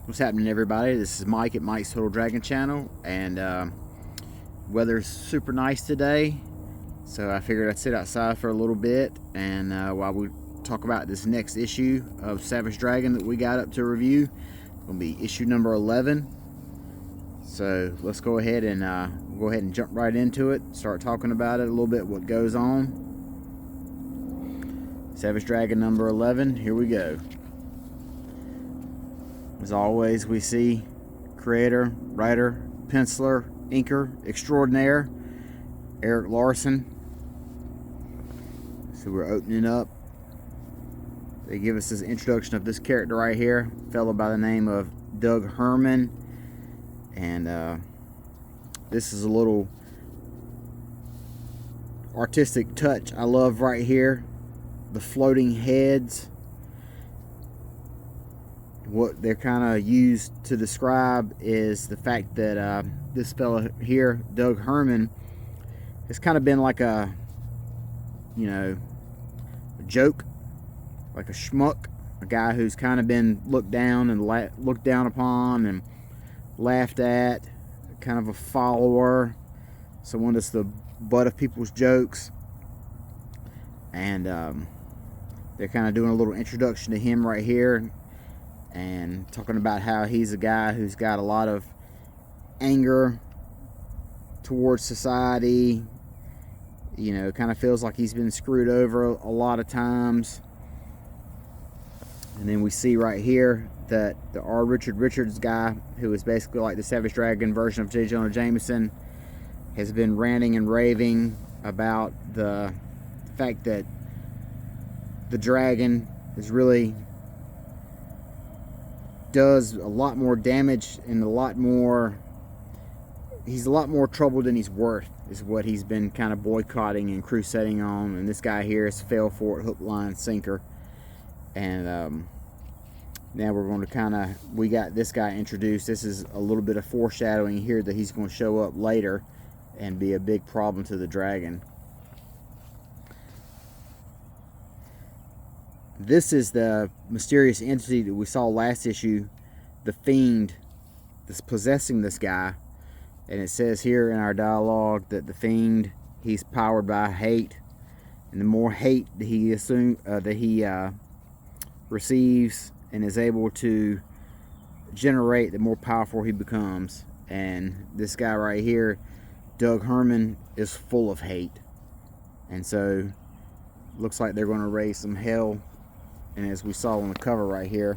What's happening, everybody? This is Mike at Mike's Total Dragon Channel, and weather's super nice today, so I figured I'd sit outside for a little bit and while we talk about this next issue of Savage Dragon that we got up to review. It's going to be issue number 11. So let's go ahead and jump right into it, start talking about it a little bit, what goes on. Savage Dragon number 11, here we go. As always, we see creator, writer, penciler, inker extraordinaire, Erik Larsen. So we're opening up. They give us this introduction of this character right here, a fellow by the name of Doug Herman. And this is a little artistic touch I love right here. The floating heads. What they're kind of used to describe is the fact that this fella here, Doug Herman, has kind of been like a, a joke, like a schmuck, a guy who's kind of been looked down upon and laughed at, kind of a follower, someone that's the butt of people's jokes. And they're kind of doing a little introduction to him right here, and talking about how he's a guy who's got a lot of anger towards society, kind of feels like he's been screwed over a lot of times. And then we see right here that the R. Richard Richards guy, who is basically like the Savage Dragon version of J. Jonah Jameson, has been ranting and raving about the fact that the dragon is really does a lot more damage and he's a lot more trouble than he's worth, is what he's been kind of boycotting and crusading on. And this guy here has fell for it, hook, line, sinker. And now we're going to we got this guy introduced. This is a little bit of foreshadowing here that he's going to show up later and be a big problem to the dragon. This is the mysterious entity that we saw last issue, the Fiend, that's possessing this guy. And it says here in our dialogue that the Fiend, he's powered by hate, and the more hate that he receives and is able to generate, the more powerful he becomes. And this guy right here, Doug Herman, is full of hate, and so looks like they're going to raise some hell. And as we saw on the cover right here,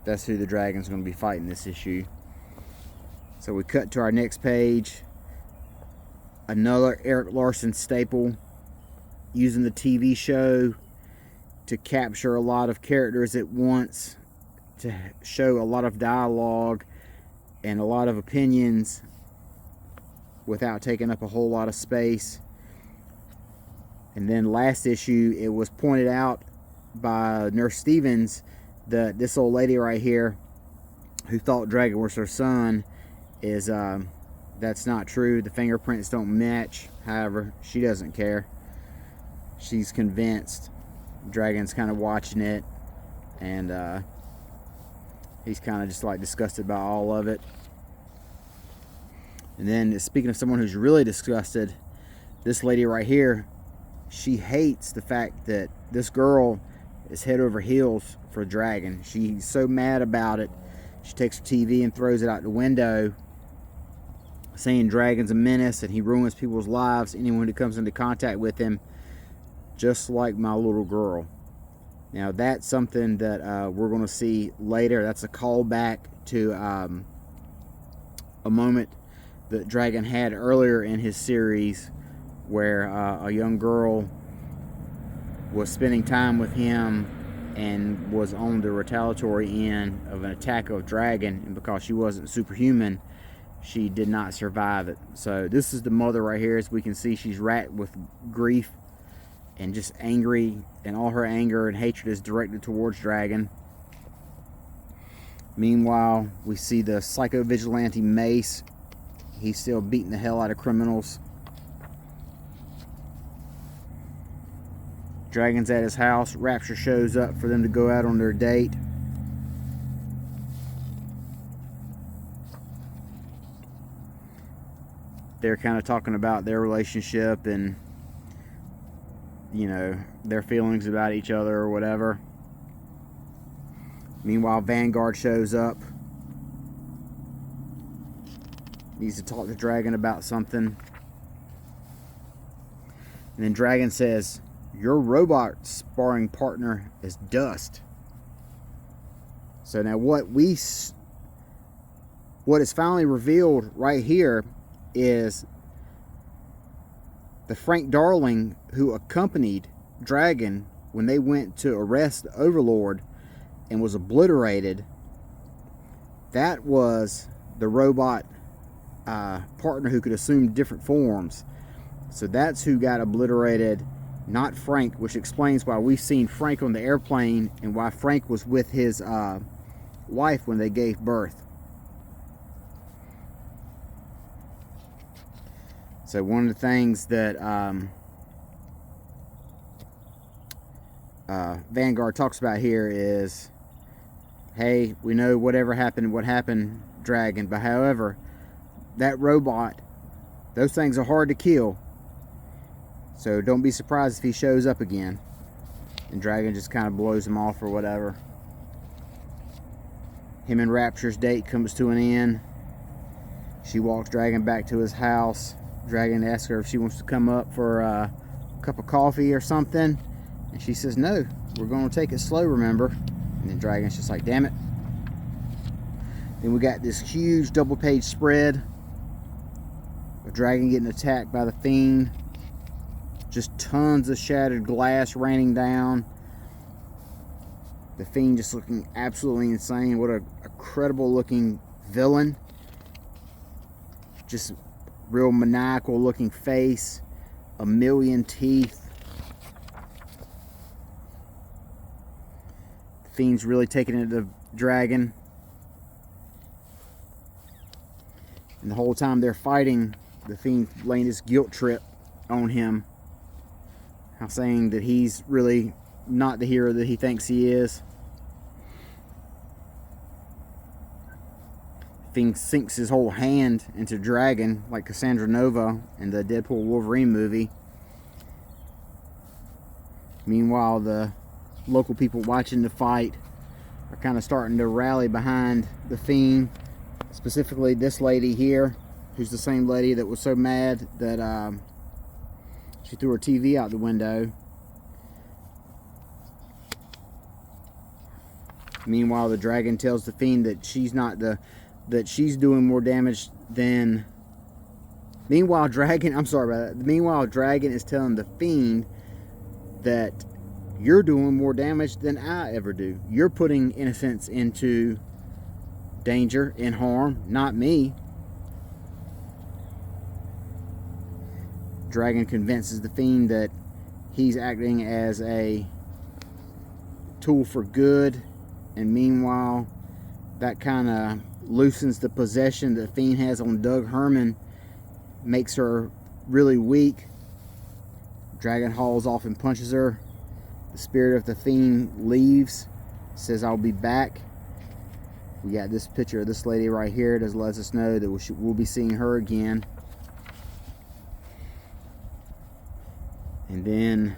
that's who the dragon's going to be fighting this issue. So we cut to our next page. Another Erik Larsen staple, using the TV show to capture a lot of characters at once, to show a lot of dialogue and a lot of opinions without taking up a whole lot of space. And then last issue, it was pointed out by Nurse Stevens that this old lady right here, who thought Dragon was her son, is that's not true. The fingerprints don't match. However, she doesn't care. She's convinced. Dragon's kind of watching it, and he's kind of just like disgusted by all of it. And then, speaking of someone who's really disgusted, this lady right here, she hates the fact that this girl is head over heels for Dragon. She's so mad about it. She takes her TV and throws it out the window, saying Dragon's a menace and he ruins people's lives, anyone who comes into contact with him, just like my little girl. Now that's something that we're going to see later. That's a callback to a moment that Dragon had earlier in his series, where a young girl was spending time with him and was on the retaliatory end of an attack of Dragon, and because she wasn't superhuman, she did not survive it. So this is the mother right here. As we can see, she's racked with grief and just angry, and all her anger and hatred is directed towards Dragon. Meanwhile, we see the psycho vigilante Mace. He's still beating the hell out of criminals. Dragon's at his house. Rapture shows up for them to go out on their date. there kind of talking about their relationship and, you know, their feelings about each other or whatever. Meanwhile, Vanguard shows up. Needs to talk to Dragon about something. And then Dragon says, your robot sparring partner is dust. So now what is finally revealed right here is the Frank Darling who accompanied Dragon when they went to arrest the Overlord and was obliterated. That was the robot partner who could assume different forms. So that's who got obliterated, not Frank, which explains why we've seen Frank on the airplane and why Frank was with his wife when they gave birth. So one of the things that Vanguard talks about here is, hey, we know what happened, Dragon, but however, that robot, those things are hard to kill. So don't be surprised if he shows up again. And Dragon just kind of blows him off or whatever. Him and Rapture's date comes to an end. She walks Dragon back to his house. Dragon asks her if she wants to come up for a cup of coffee or something. And she says, no, we're going to take it slow, remember? And then Dragon's just like, damn it. Then we got this huge double page spread of Dragon getting attacked by the Fiend. Just tons of shattered glass raining down. The Fiend just looking absolutely insane. What a credible looking villain. Just real maniacal looking face. A million teeth. The Fiend's really taking it to Dragon. And the whole time they're fighting, the Fiend laying this guilt trip on him. How saying that he's really not the hero that he thinks he is. Fiend sinks his whole hand into Dragon like Cassandra Nova in the Deadpool Wolverine movie. Meanwhile, the local people watching the fight are kind of starting to rally behind the Fiend. Specifically this lady here, who's the same lady that was so mad that she threw her TV out the window. Meanwhile, the Dragon tells the Fiend that she's doing more damage than. Meanwhile, Dragon is telling the Fiend that you're doing more damage than I ever do. You're putting innocents into danger and harm, not me. Dragon convinces the Fiend that he's acting as a tool for good, and meanwhile that kind of loosens the possession that Fiend has on Doug Herman, makes her really weak. Dragon hauls off and punches her. The spirit of the Fiend leaves, says I'll be back. We got this picture of this lady right here that lets us know that we'll be seeing her again. And then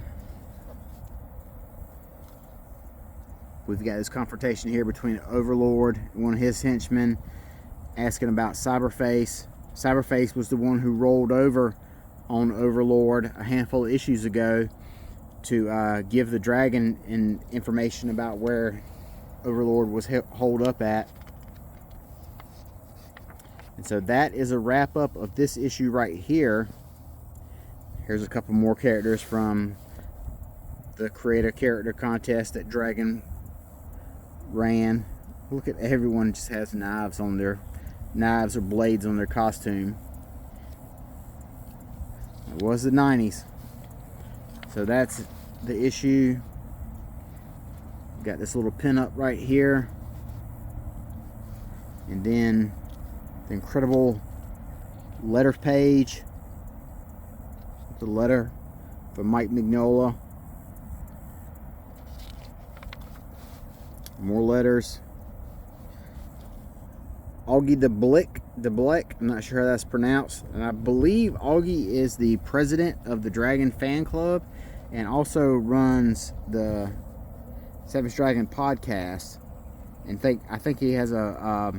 we've got this confrontation here between Overlord and one of his henchmen, asking about Cyberface. Cyberface was the one who rolled over on Overlord a handful of issues ago to give the Dragon information about where Overlord was holed up at. And so that is a wrap up of this issue right here. Here's a couple more characters from the creator character contest that Dragon ran. Look at everyone just has knives or blades on their costume. It was the 90s. So that's the issue. Got this little pin up right here. And then the incredible letter page. The letter from Mike Mignola. More letters. Augie the Blick. I'm not sure how that's pronounced. And I believe Augie is the president of the Dragon Fan Club and also runs the Savage Dragon podcast. And I think he has a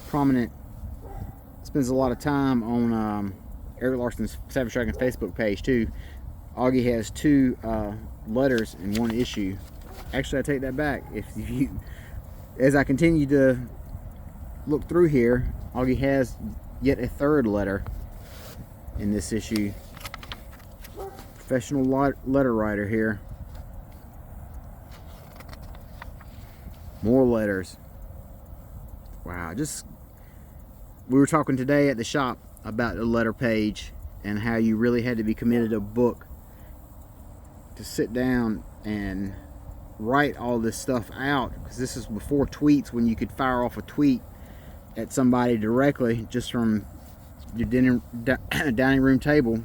prominent, spends a lot of time on Eric Larson's Savage Dragon Facebook page too. Augie has 2 letters in 1 issue. Actually, I take that back. As I continue to look through here, Augie has yet a 3rd letter in this issue. Professional letter writer here. More letters. Wow, we were talking today at the shop about the letter page and how you really had to be committed to a book to sit down and write all this stuff out, because this is before tweets, when you could fire off a tweet at somebody directly just from your dining room table.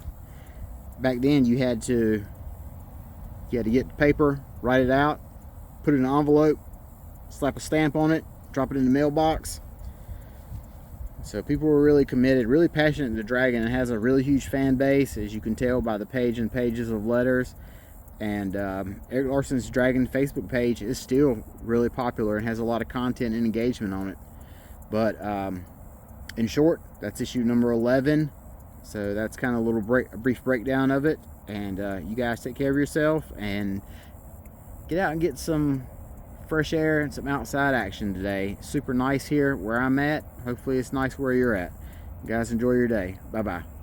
Back then you had to get the paper, write it out, put it in an envelope, slap a stamp on it, drop it in the mailbox. So people were really committed, really passionate to Dragon. It has a really huge fan base, as you can tell by the pages of letters. And Eric Larson's Dragon Facebook page is still really popular and has a lot of content and engagement on it. But in short, that's issue number 11. So that's kind of a brief breakdown of it. And you guys take care of yourself and get out and get some fresh air and some outside action today. Super nice here where I'm at. Hopefully it's nice where you're at. You guys enjoy your day. Bye bye.